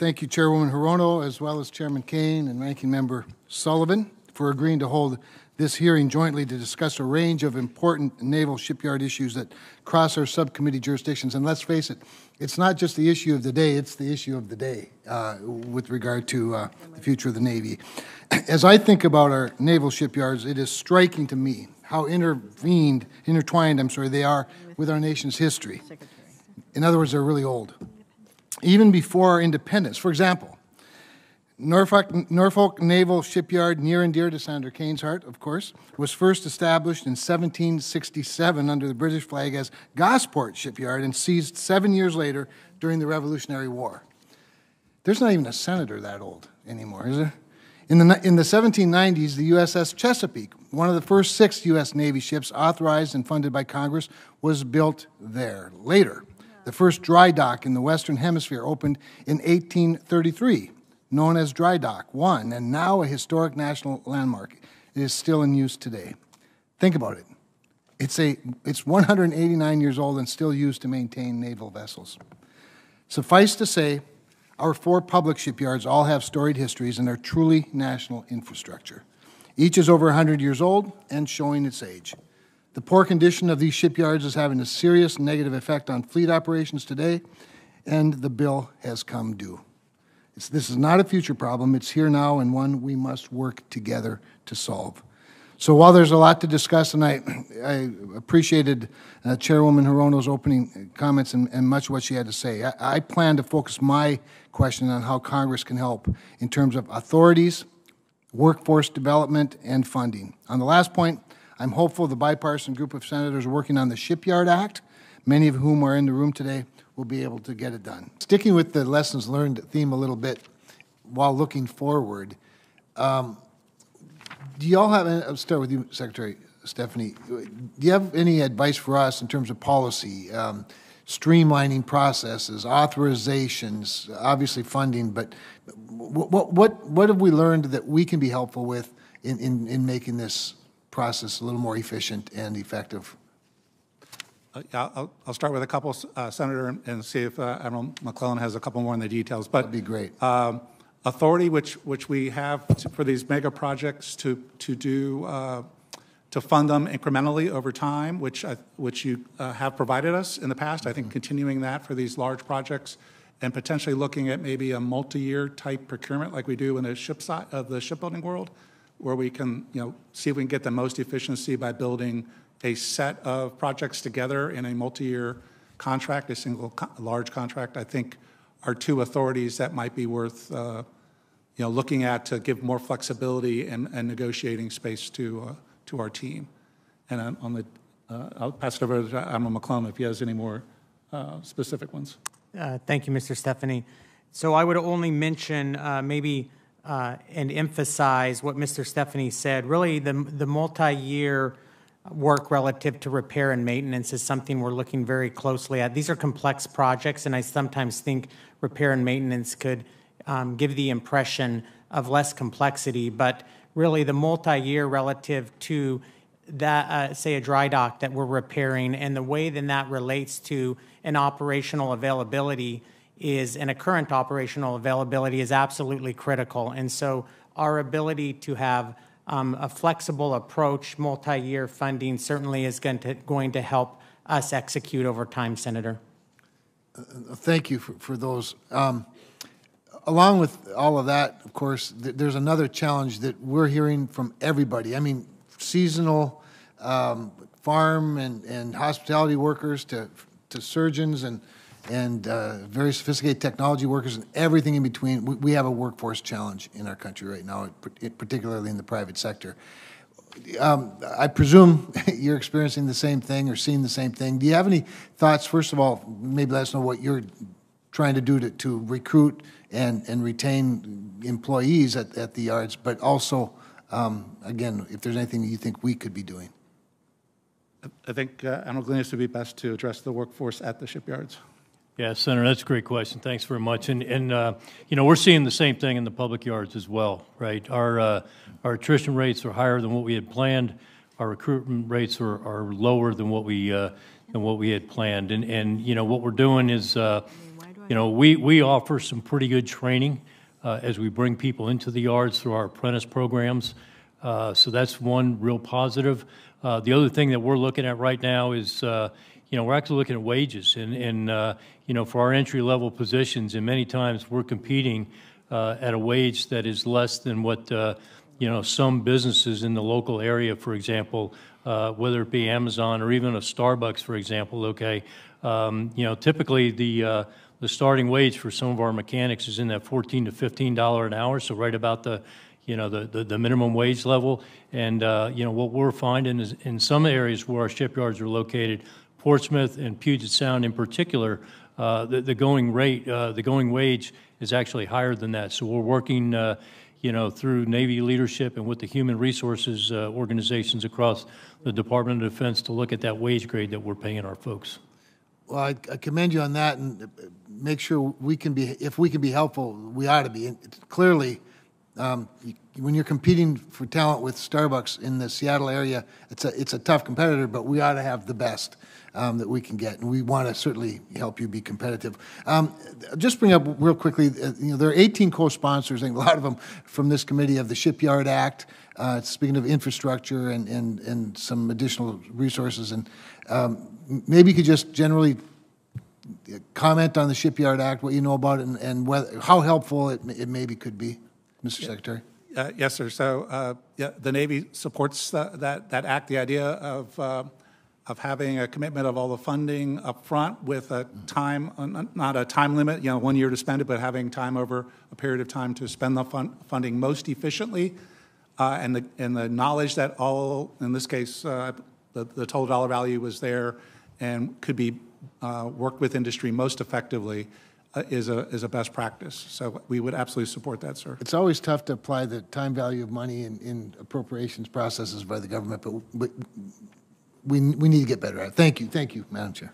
thank you, Chairwoman Hirono, as well as Chairman Kane and Ranking Member Sullivan for agreeing to hold this hearing jointly to discuss a range of important naval shipyard issues that cross our subcommittee jurisdictions. And let's face it, it's not just the issue of the day, it's the issue of the day with regard to the future of the Navy. As I think about our naval shipyards, it is striking to me how intertwined, they are with our nation's history. In other words, they're really old. Even before our independence. For example, Norfolk Naval Shipyard, near and dear to Senator Kane's heart, of course, was first established in 1767 under the British flag as Gosport Shipyard and seized 7 years later during the Revolutionary War. There's not even a senator that old anymore, is there? In the 1790s, the USS Chesapeake, one of the first 6 U.S. Navy ships authorized and funded by Congress, was built there. Later, the first dry dock in the Western Hemisphere opened in 1833, known as Dry Dock 1, and now a historic national landmark. It is still in use today. Think about it. It's 189 years old and still used to maintain naval vessels. Suffice to say, our 4 public shipyards all have storied histories and are truly national infrastructure. Each is over 100 years old and showing its age. The poor condition of these shipyards is having a serious negative effect on fleet operations today, and the bill has come due. This is not a future problem. It's here now and one we must work together to solve. So while there's a lot to discuss, and I appreciated Chairwoman Hirono's opening comments and much of what she had to say, I plan to focus my question on how Congress can help in terms of authorities, workforce development, and funding. On the last point, I'm hopeful the bipartisan group of senators working on the Shipyard Act, many of whom are in the room today, will be able to get it done. Sticking with the lessons learned theme a little bit while looking forward, do you all have, I'll start with you, Secretary Stephanie, do you have any advice for us in terms of policy, streamlining processes, authorizations, obviously funding, but what have we learned that we can be helpful with in making this process a little more efficient and effective? I'll start with a couple, Senator, and see if Admiral McClellan has a couple more in the details. But that'd be great. Authority, which we have for these mega projects to fund them incrementally over time, which you have provided us in the past. I think continuing that for these large projects, and potentially looking at maybe a multi-year type procurement like we do in the shipbuilding world, where we can see if we can get the most efficiency by building a set of projects together in a multi-year contract, a single large contract. I think are 2 authorities that might be worth looking at to give more flexibility and negotiating space to our team. And I'll pass it over to Admiral McClellan if he has any more specific ones. Thank you, Mr. Stephanie. So I would only mention maybe and emphasize what Mr. Stephanie said. Really, the multi-year work relative to repair and maintenance is something we're looking very closely at. These are complex projects, and I sometimes think repair and maintenance could give the impression of less complexity, but really the multi-year relative to that, say a dry dock that we're repairing, and the way then that relates to an operational availability and a current operational availability is absolutely critical. And so our ability to have a flexible approach, multi-year funding certainly is going to help us execute over time, Senator. Thank you for those. Along with all of that, of course, there's another challenge that we're hearing from everybody. I mean, seasonal farm and hospitality workers to surgeons and very sophisticated technology workers and everything in between. We have a workforce challenge in our country right now, particularly in the private sector. I presume you're experiencing the same thing or seeing the same thing. Do you have any thoughts? First of all, maybe let us know what you're trying to do to recruit and retain employees at the yards, but also, again, if there's anything that you think we could be doing. I think Admiral Gleanis would be best to address the workforce at the shipyards. Yeah, Senator, that's a great question. Thanks very much. And we're seeing the same thing in the public yards as well, right? Our attrition rates are higher than what we had planned. Our recruitment rates are lower than what we had planned. And what we're doing is, we offer some pretty good training as we bring people into the yards through our apprentice programs. So that's one real positive. The other thing that we're looking at right now is, we're actually looking at wages and for our entry-level positions, and many times we're competing at a wage that is less than what, some businesses in the local area, for example, whether it be Amazon or even a Starbucks, for example, okay, typically the starting wage for some of our mechanics is in that $14 to $15 an hour, so right about the minimum wage level. And, what we're finding is in some areas where our shipyards are located, Portsmouth and Puget Sound in particular, the going wage is actually higher than that. So we're working, through Navy leadership and with the human resources organizations across the Department of Defense to look at that wage grade that we're paying our folks. Well, I commend you on that, and make sure if we can be helpful, we ought to be. And clearly, when you're competing for talent with Starbucks in the Seattle area, it's a tough competitor, but we ought to have the best that we can get, and we want to certainly help you be competitive. Just bring up real quickly, there are 18 co-sponsors, I think a lot of them from this committee, of the Shipyard Act. Speaking of infrastructure and some additional resources, and maybe you could just generally comment on the Shipyard Act, what you know about it, and how helpful it maybe could be, Mr. Secretary. Yes, sir. So, the Navy supports that act. The idea of having a commitment of all the funding up front with a time, not a time limit, 1 year to spend it, but having time over a period of time to spend the funding most efficiently, and the knowledge that in this case, the total dollar value was there and could be worked with industry most effectively is a best practice. So we would absolutely support that, sir. It's always tough to apply the time value of money in appropriations processes by the government, but we need to get better at it. Thank you, Madam Chair.